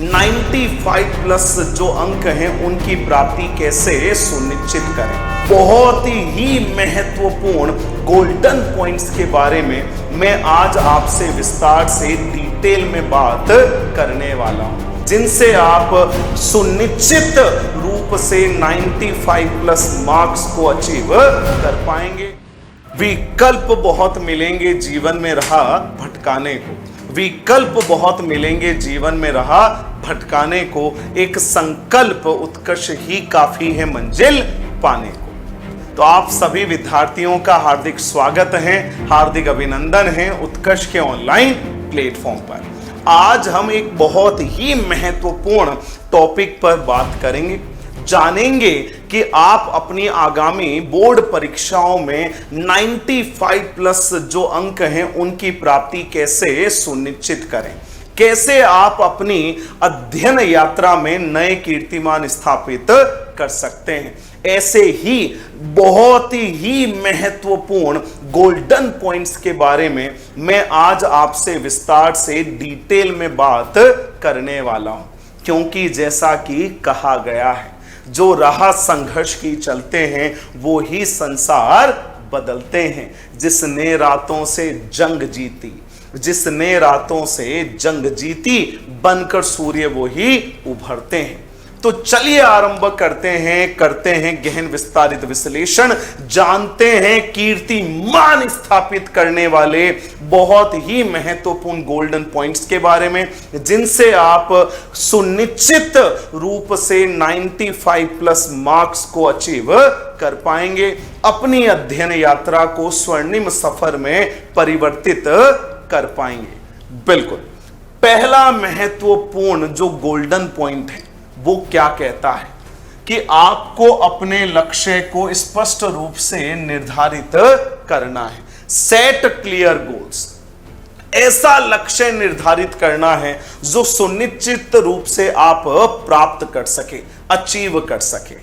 95 plus जो अंक हैं उनकी प्राप्ति कैसे सुनिश्चित करें। बहुत ही महत्वपूर्ण गोल्डन पॉइंट्स के बारे में मैं आज आपसे विस्तार से डिटेल में बात करने वाला हूं, जिनसे आप सुनिश्चित रूप से 95 प्लस मार्क्स को अचीव कर पाएंगे। विकल्प बहुत मिलेंगे जीवन में राह भटकाने को, विकल्प बहुत मिलेंगे जीवन में राह भटकाने को, एक संकल्प उत्कर्ष ही काफी है मंजिल पाने को। तो आप सभी विद्यार्थियों का हार्दिक स्वागत है, हार्दिक अभिनंदन है उत्कर्ष के ऑनलाइन प्लेटफॉर्म पर। आज हम एक बहुत ही महत्वपूर्ण टॉपिक पर बात करेंगे, जानेंगे कि आप अपनी आगामी बोर्ड परीक्षाओं में 95 प्लस जो अंक हैं उनकी प्राप्ति कैसे सुनिश्चित करें, कैसे आप अपनी अध्ययन यात्रा में नए कीर्तिमान स्थापित कर सकते हैं। ऐसे ही बहुत ही महत्वपूर्ण गोल्डन पॉइंट्स के बारे में मैं आज आपसे विस्तार से डिटेल में बात करने वाला हूं, क्योंकि जैसा कि कहा गया है, जो राह संघर्ष की चलते हैं वो ही संसार बदलते हैं। जिसने रातों से जंग जीती, जिसने रातों से जंग जीती, बनकर सूर्य वो ही उभरते हैं। तो चलिए आरंभ करते हैं गहन विस्तारित विश्लेषण, जानते हैं कीर्तिमान स्थापित करने वाले बहुत ही महत्वपूर्ण गोल्डन पॉइंट्स के बारे में, जिनसे आप सुनिश्चित रूप से 95 प्लस मार्क्स को अचीव कर पाएंगे, अपनी अध्ययन यात्रा को स्वर्णिम सफर में परिवर्तित कर पाएंगे। बिल्कुल, पहला महत्वपूर्ण जो गोल्डन पॉइंट है वो क्या कहता है कि आपको अपने लक्ष्य को स्पष्ट रूप से निर्धारित करना है। सेट क्लियर गोल्स, ऐसा लक्ष्य निर्धारित करना है जो सुनिश्चित रूप से आप प्राप्त कर सके, अचीव कर सके।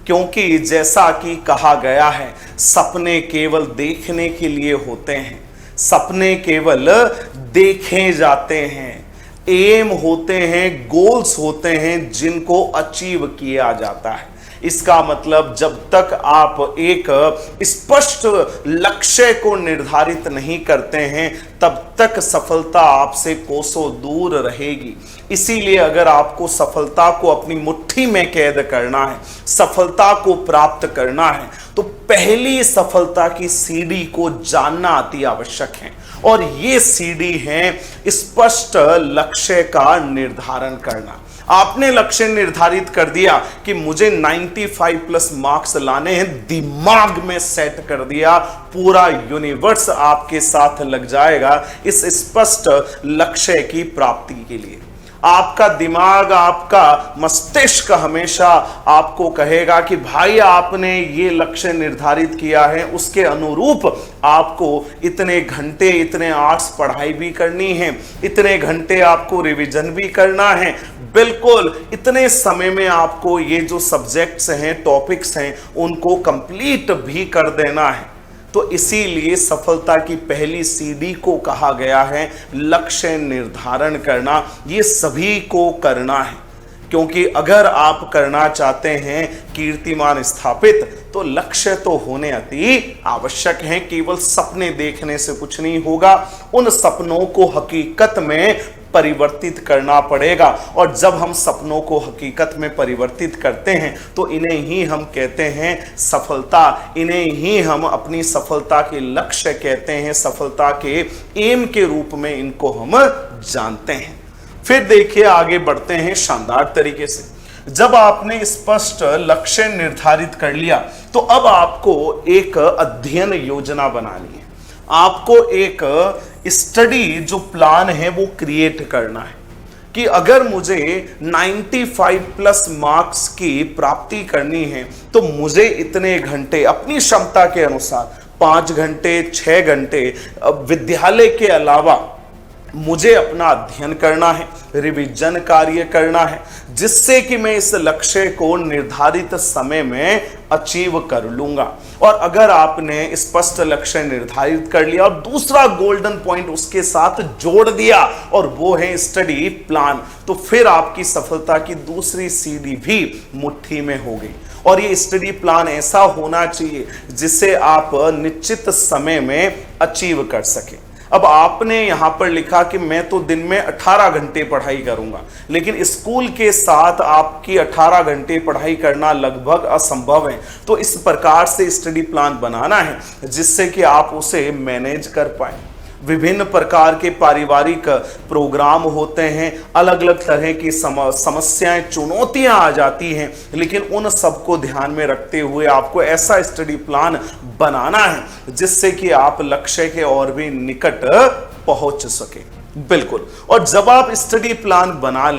क्योंकि जैसा कि कहा गया है, सपने केवल देखने के लिए होते हैं, सपने केवल देखे जाते हैं, एम होते हैं, गोल्स होते हैं जिनको अचीव किया जाता है। इसका मतलब जब तक आप एक स्पष्ट लक्ष्य को निर्धारित नहीं करते हैं तब तक सफलता आपसे कोसों दूर रहेगी। इसीलिए अगर आपको सफलता को अपनी मुट्ठी में कैद करना है, सफलता को प्राप्त करना है, तो पहली सफलता की सीढ़ी को जानना अति आवश्यक है। और ये सीढ़ी है स्पष्ट लक्ष्य का निर्धारण करना। आपने लक्ष्य निर्धारित कर दिया कि मुझे 95 प्लस मार्क्स लाने हैं, दिमाग में सेट कर दिया, पूरा यूनिवर्स आपके साथ लग जाएगा इस स्पष्ट लक्ष्य की प्राप्ति के लिए। आपका दिमाग, आपका मस्तिष्क हमेशा आपको कहेगा कि भाई आपने ये लक्ष्य निर्धारित किया है, उसके अनुरूप आपको इतने घंटे, इतने आवर्स पढ़ाई भी करनी है, इतने घंटे आपको रिवीजन भी करना है। बिल्कुल, इतने समय में आपको ये जो सब्जेक्ट्स हैं, टॉपिक्स हैं, उनको कंप्लीट भी कर देना है। तो इसीलिए सफलता की पहली सीढ़ी को कहा गया है लक्ष्य निर्धारण करना। ये सभी को करना है, क्योंकि अगर आप करना चाहते हैं कीर्तिमान स्थापित तो लक्ष्य तो होने अति आवश्यक है। केवल सपने देखने से कुछ नहीं होगा, उन सपनों को हकीकत में परिवर्तित करना पड़ेगा। और जब हम सपनों को हकीकत में परिवर्तित करते हैं तो इन्हें ही हम कहते हैं सफलता, इन्हें ही हम अपनी सफलता के लक्ष्य कहते हैं, सफलता के एम के रूप में इनको हम जानते हैं। फिर देखिए, आगे बढ़ते हैं शानदार तरीके से। जब आपने स्पष्ट लक्ष्य निर्धारित कर लिया तो अब आपको एक अध्ययन योजना बनानी है, आपको एक स्टडी जो प्लान है वो क्रिएट करना है कि अगर मुझे 95 प्लस मार्क्स की प्राप्ति करनी है तो मुझे इतने घंटे अपनी क्षमता के अनुसार 5 घंटे 6 घंटे विद्यालय के अलावा मुझे अपना अध्ययन करना है, रिवीजन कार्य करना है, जिससे कि मैं इस लक्ष्य को निर्धारित समय में अचीव कर लूंगा। और अगर आपने स्पष्ट लक्ष्य निर्धारित कर लिया और दूसरा गोल्डन पॉइंट उसके साथ जोड़ दिया और वो है स्टडी प्लान, तो फिर आपकी सफलता की दूसरी सीढ़ी भी मुट्ठी में हो गई। और ये स्टडी प्लान ऐसा होना चाहिए जिसे आप निश्चित समय में अचीव कर सकें। अब आपने यहां पर लिखा कि मैं तो दिन में 18 घंटे पढ़ाई करूंगा, लेकिन स्कूल के साथ आपकी 18 घंटे पढ़ाई करना लगभग असंभव है। तो इस प्रकार से स्टडी प्लान बनाना है जिससे कि आप उसे मैनेज कर पाए। विभिन्न प्रकार के पारिवारिक प्रोग्राम होते हैं, अलग अलग तरह की समस्याएं, चुनौतियां आ जाती हैं, लेकिन उन सबको ध्यान में रखते हुए आपको ऐसा स्टडी प्लान बनाना है जिससे कि आप लक्ष्य के और भी निकट पहुंच सके। बिल्कुल। और जब आप स्टडी प्लान बना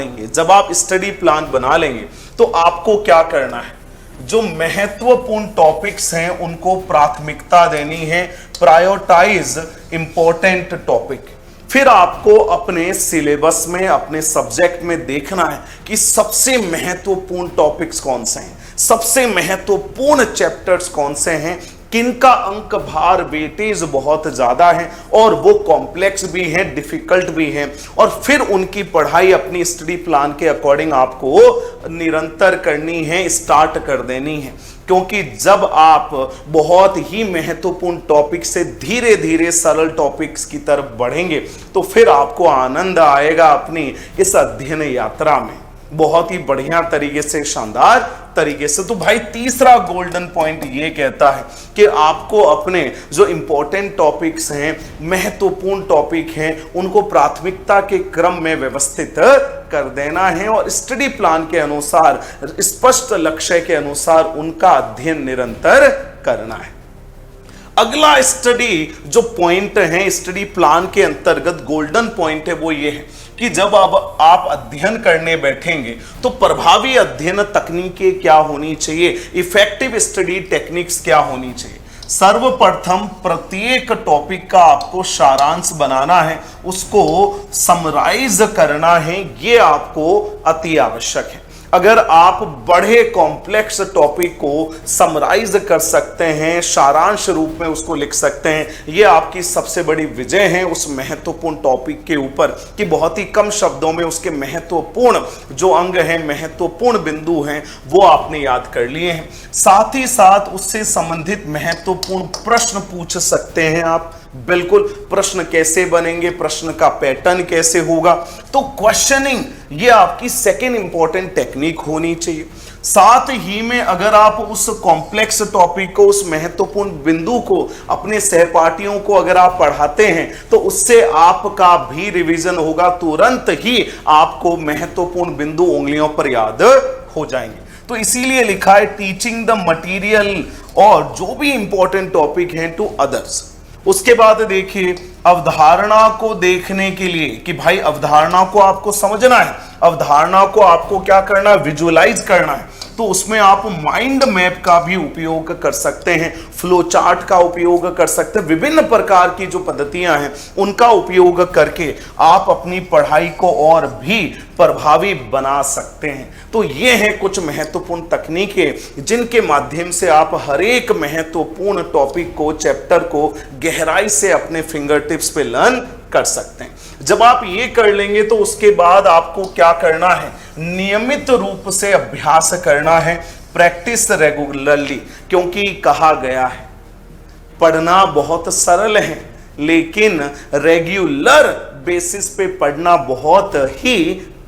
लेंगे तो आपको क्या करना है, जो महत्वपूर्ण टॉपिक्स हैं उनको प्राथमिकता देनी है, प्रायोरिटाइज इंपॉर्टेंट टॉपिक। फिर आपको अपने सिलेबस में, अपने सब्जेक्ट में देखना है कि सबसे महत्वपूर्ण टॉपिक्स कौन से हैं, सबसे महत्वपूर्ण चैप्टर्स कौन से हैं, किनका अंक भार वेटेज बहुत ज्यादा है और वो कॉम्प्लेक्स भी हैं, डिफिकल्ट भी हैं। और फिर उनकी पढ़ाई अपनी स्टडी प्लान के अकॉर्डिंग आपको निरंतर करनी है, स्टार्ट कर देनी है। क्योंकि जब आप बहुत ही महत्वपूर्ण टॉपिक से धीरे धीरे सरल टॉपिक्स की तरफ बढ़ेंगे तो फिर आपको आनंद आएगा अपनी इस अध्ययन यात्रा में, बहुत ही बढ़िया तरीके से, शानदार तरीके से। तो भाई तीसरा गोल्डन पॉइंट ये कहता है कि आपको अपने जो इंपॉर्टेंट टॉपिक्स हैं, महत्वपूर्ण टॉपिक हैं, उनको प्राथमिकता के क्रम में व्यवस्थित कर देना है और स्टडी प्लान के अनुसार, स्पष्ट लक्ष्य के अनुसार उनका अध्ययन निरंतर करना है। अगला स्टडी जो पॉइंट है स्टडी प्लान के अंतर्गत, गोल्डन पॉइंट है, वो ये है कि जब आप अध्ययन करने बैठेंगे तो प्रभावी अध्ययन तकनीकें क्या होनी चाहिए, इफेक्टिव स्टडी टेक्निक्स क्या होनी चाहिए। सर्वप्रथम प्रत्येक टॉपिक का आपको सारांश बनाना है, उसको समराइज करना है, ये आपको अति आवश्यक है। अगर आप बड़े कॉम्प्लेक्स टॉपिक को समराइज कर सकते हैं, सारांश रूप में उसको लिख सकते हैं, ये आपकी सबसे बड़ी विजय है उस महत्वपूर्ण टॉपिक के ऊपर, कि बहुत ही कम शब्दों में उसके महत्वपूर्ण जो अंग हैं, महत्वपूर्ण बिंदु हैं, वो आपने याद कर लिए हैं। साथ ही साथ उससे संबंधित महत्वपूर्ण प्रश्न पूछ सकते हैं आप। बिल्कुल, प्रश्न कैसे बनेंगे, प्रश्न का पैटर्न कैसे होगा, तो क्वेश्चनिंग ये आपकी सेकेंड इंपॉर्टेंट टेक्निक होनी चाहिए। साथ ही में अगर आप उस कॉम्प्लेक्स टॉपिक को, उस महत्वपूर्ण बिंदु को अपने सहपाठियों को अगर आप पढ़ाते हैं तो उससे आपका भी रिवीजन होगा, तुरंत ही आपको महत्वपूर्ण बिंदु उंगलियों पर याद हो जाएंगे। तो इसीलिए लिखा है टीचिंग द मटेरियल और जो भी इंपॉर्टेंट टॉपिक हैं टू अदर्स। उसके बाद देखिए अवधारणा को देखने के लिए कि भाई अवधारणा को आपको समझना है, अवधारणा को आपको क्या करना है, विजुअलाइज करना है। तो उसमें आप माइंड मैप का भी उपयोग कर सकते हैं, फ्लो चार्ट का उपयोग कर सकते हैं, विभिन्न प्रकार की जो पद्धतियां हैं उनका उपयोग करके आप अपनी पढ़ाई को और भी प्रभावी बना सकते हैं। तो ये हैं कुछ महत्वपूर्ण तकनीकें जिनके माध्यम से आप हर एक महत्वपूर्ण टॉपिक को, चैप्टर को गहराई से अपने फिंगर टिप्स पे लर्न कर सकते हैं। जब आप ये कर लेंगे तो उसके बाद आपको क्या करना है, नियमित रूप से अभ्यास करना है, प्रैक्टिस रेगुलरली। क्योंकि कहा गया है पढ़ना बहुत सरल है लेकिन रेगुलर बेसिस पे पढ़ना बहुत ही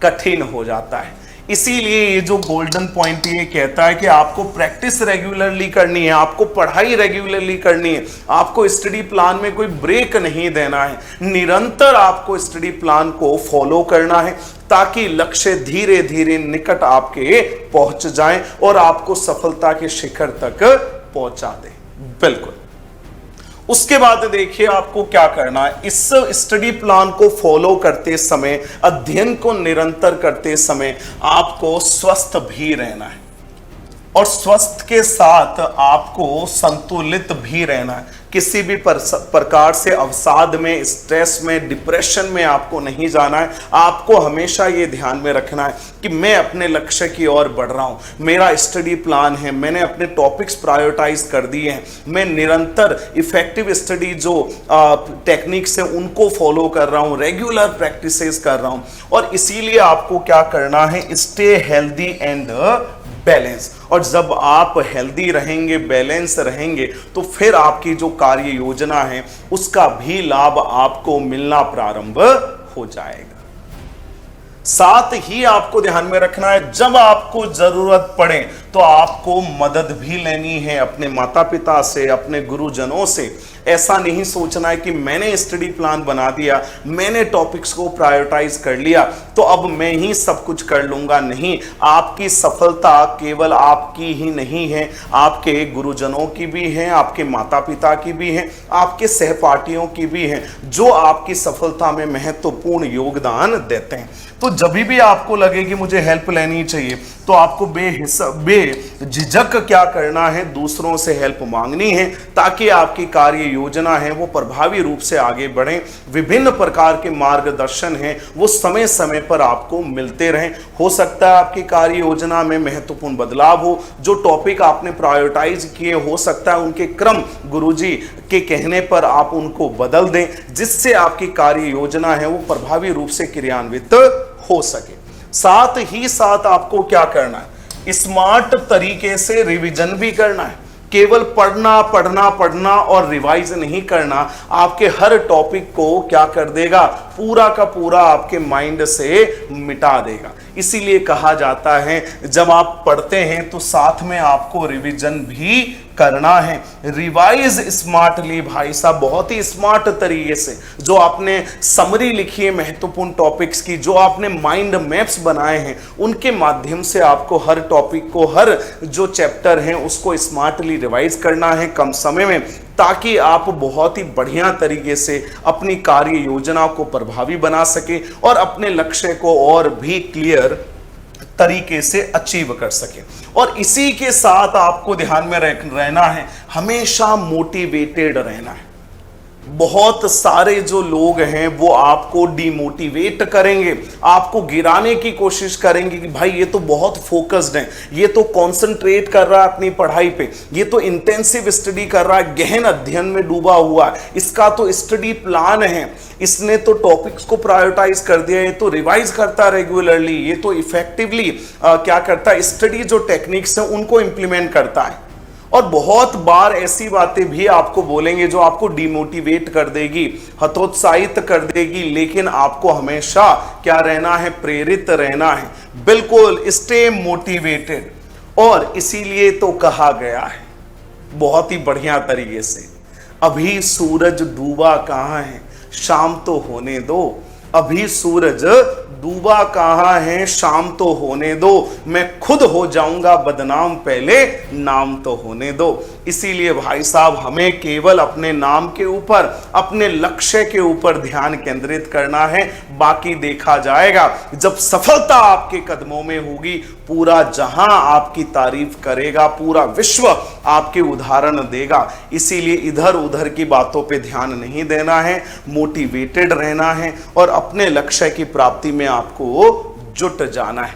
कठिन हो जाता है। इसीलिए ये जो गोल्डन पॉइंट ये कहता है कि आपको प्रैक्टिस रेगुलरली करनी है, आपको पढ़ाई रेगुलरली करनी है, आपको स्टडी प्लान में कोई ब्रेक नहीं देना है, निरंतर आपको स्टडी प्लान को फॉलो करना है ताकि लक्ष्य धीरे धीरे निकट आपके पहुंच जाए और आपको सफलता के शिखर तक पहुंचा दे। बिल्कुल। उसके बाद देखिए आपको क्या करना है, इस स्टडी प्लान को फॉलो करते समय, अध्ययन को निरंतर करते समय आपको स्वस्थ भी रहना है और स्वस्थ के साथ आपको संतुलित भी रहना है। किसी भी प्रकार से अवसाद में, स्ट्रेस में, डिप्रेशन में आपको नहीं जाना है। आपको हमेशा ये ध्यान में रखना है कि मैं अपने लक्ष्य की ओर बढ़ रहा हूं, मेरा स्टडी प्लान है, मैंने अपने टॉपिक्स प्रायोरिटाइज कर दिए हैं, मैं निरंतर इफेक्टिव स्टडी जो टेक्निक्स हैं उनको फॉलो कर रहा हूं, रेगुलर प्रैक्टिसेस कर रहा हूं। और इसीलिए आपको क्या करना है, स्टे हेल्दी एंड बैलेंस। और जब आप हेल्दी रहेंगे, बैलेंस रहेंगे, तो फिर आपकी जो कार्य योजना है उसका भी लाभ आपको मिलना प्रारंभ हो जाएगा। साथ ही आपको ध्यान में रखना है, जब आपको जरूरत पड़े तो आपको मदद भी लेनी है अपने माता पिता से, अपने गुरुजनों से। ऐसा नहीं सोचना है कि मैंने स्टडी प्लान बना दिया, मैंने टॉपिक्स को प्रायोरिटाइज कर लिया तो अब मैं ही सब कुछ कर लूंगा। नहीं, आपकी सफलता केवल आपकी ही नहीं है, आपके गुरुजनों की भी है, आपके माता पिता की भी है, आपके सहपाठियों की भी है, जो आपकी सफलता में महत्वपूर्ण योगदान देते हैं। तो जब भी आपको लगे कि मुझे हेल्प लेनी चाहिए तो आपको बेझिझक क्या करना है, दूसरों से हेल्प मांगनी है, ताकि आपकी कार्य योजना है वो प्रभावी रूप से आगे बढ़े। विभिन्न प्रकार के मार्गदर्शन हैं वो समय समय पर आपको मिलते रहें। हो सकता है आपकी कार्य योजना में महत्वपूर्ण बदलाव हो, जो टॉपिक आपने प्रायोरिटाइज किए हो सकता है उनके क्रम गुरुजी के कहने पर आप उनको बदल दें, जिससे आपकी कार्य योजना है वो प्रभावी रूप से क्रियान्वित हो सके। साथ ही साथ आपको क्या करना है, स्मार्ट तरीके से रिवीजन भी करना है। केवल पढ़ना पढ़ना पढ़ना और रिवाइज नहीं करना आपके हर टॉपिक को क्या कर देगा, पूरा का पूरा आपके माइंड से मिटा देगा। इसीलिए कहा जाता है जब आप पढ़ते हैं तो साथ में आपको रिवीजन भी करना है। रिवाइज स्मार्टली भाई साहब, बहुत ही स्मार्ट तरीके से। जो आपने समरी लिखी है महत्वपूर्ण टॉपिक्स की, जो आपने माइंड मैप्स बनाए हैं, उनके माध्यम से आपको हर टॉपिक को, हर जो चैप्टर है उसको स्मार्टली रिवाइज करना है कम समय में, ताकि आप बहुत ही बढ़िया तरीके से अपनी कार्य योजना को प्रभावी बना सके और अपने लक्ष्य को और भी क्लियर तरीके से अचीव कर सके। और इसी के साथ आपको ध्यान में रहना है, हमेशा मोटिवेटेड रहना है। बहुत सारे जो लोग हैं वो आपको डिमोटिवेट करेंगे, आपको गिराने की कोशिश करेंगे कि भाई ये तो बहुत फोकस्ड है, ये तो कंसंट्रेट कर रहा है अपनी पढ़ाई पे, ये तो इंटेंसिव स्टडी कर रहा है, गहन अध्ययन में डूबा हुआ है, इसका तो स्टडी प्लान है, इसने तो टॉपिक्स को प्रायोरिटाइज कर दिया, ये तो रिवाइज करता है रेगुलरली, ये तो इफेक्टिवली क्या करता है, स्टडी जो टेक्निक्स हैं उनको इंप्लीमेंट करता है। और बहुत बार ऐसी बातें भी आपको बोलेंगे जो आपको डिमोटिवेट कर देगी, हतोत्साहित कर देगी, लेकिन आपको हमेशा क्या रहना है, प्रेरित रहना है। बिल्कुल स्टे मोटिवेटेड। और इसीलिए तो कहा गया है बहुत ही बढ़िया तरीके से, अभी सूरज डूबा कहां है, शाम तो होने दो। अभी सूरज डूबा कहां है, शाम तो होने दो, मैं खुद हो जाऊंगा बदनाम, पहले नाम तो होने दो। इसीलिए भाई साहब हमें केवल अपने नाम के ऊपर, अपने लक्ष्य के ऊपर ध्यान केंद्रित करना है, बाकी देखा जाएगा। जब सफलता आपके कदमों में होगी, पूरा जहां आपकी तारीफ करेगा, पूरा विश्व आपके उदाहरण देगा। इसीलिए इधर उधर की बातों पे ध्यान नहीं देना है, मोटिवेटेड रहना है और अपने लक्ष्य की प्राप्ति में आपको जुट जाना है।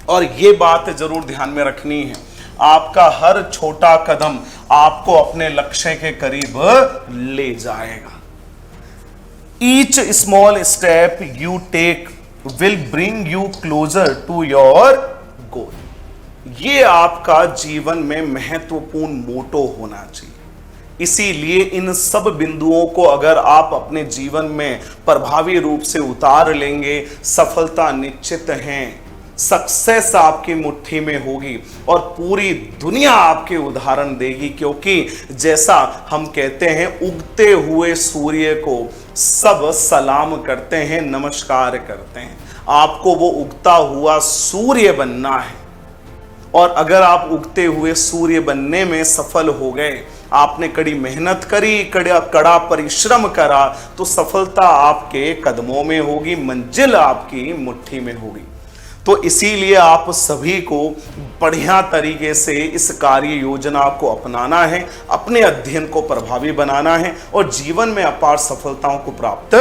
और ये बात जरूर ध्यान में रखनी है, आपका हर छोटा कदम आपको अपने लक्ष्य के करीब ले जाएगा। Each small step you take will bring you closer to your goal. ये आपका जीवन में महत्वपूर्ण मोटो होना चाहिए। इसीलिए इन सब बिंदुओं को अगर आप अपने जीवन में प्रभावी रूप से उतार लेंगे, सफलता निश्चित है, सक्सेस आपकी मुट्ठी में होगी और पूरी दुनिया आपके उदाहरण देगी। क्योंकि जैसा हम कहते हैं, उगते हुए सूर्य को सब सलाम करते हैं, नमस्कार करते हैं। आपको वो उगता हुआ सूर्य बनना है। और अगर आप उगते हुए सूर्य बनने में सफल हो गए, आपने कड़ी मेहनत करी, कड़ा परिश्रम करा, तो सफलता आपके कदमों में होगी, मंजिल आपकी मुट्ठी में होगी। तो इसीलिए आप सभी को बढ़िया तरीके से इस कार्य योजना को अपनाना है, अपने अध्ययन को प्रभावी बनाना है और जीवन में अपार सफलताओं को प्राप्त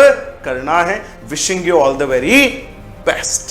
करना है। Wishing you all the very best.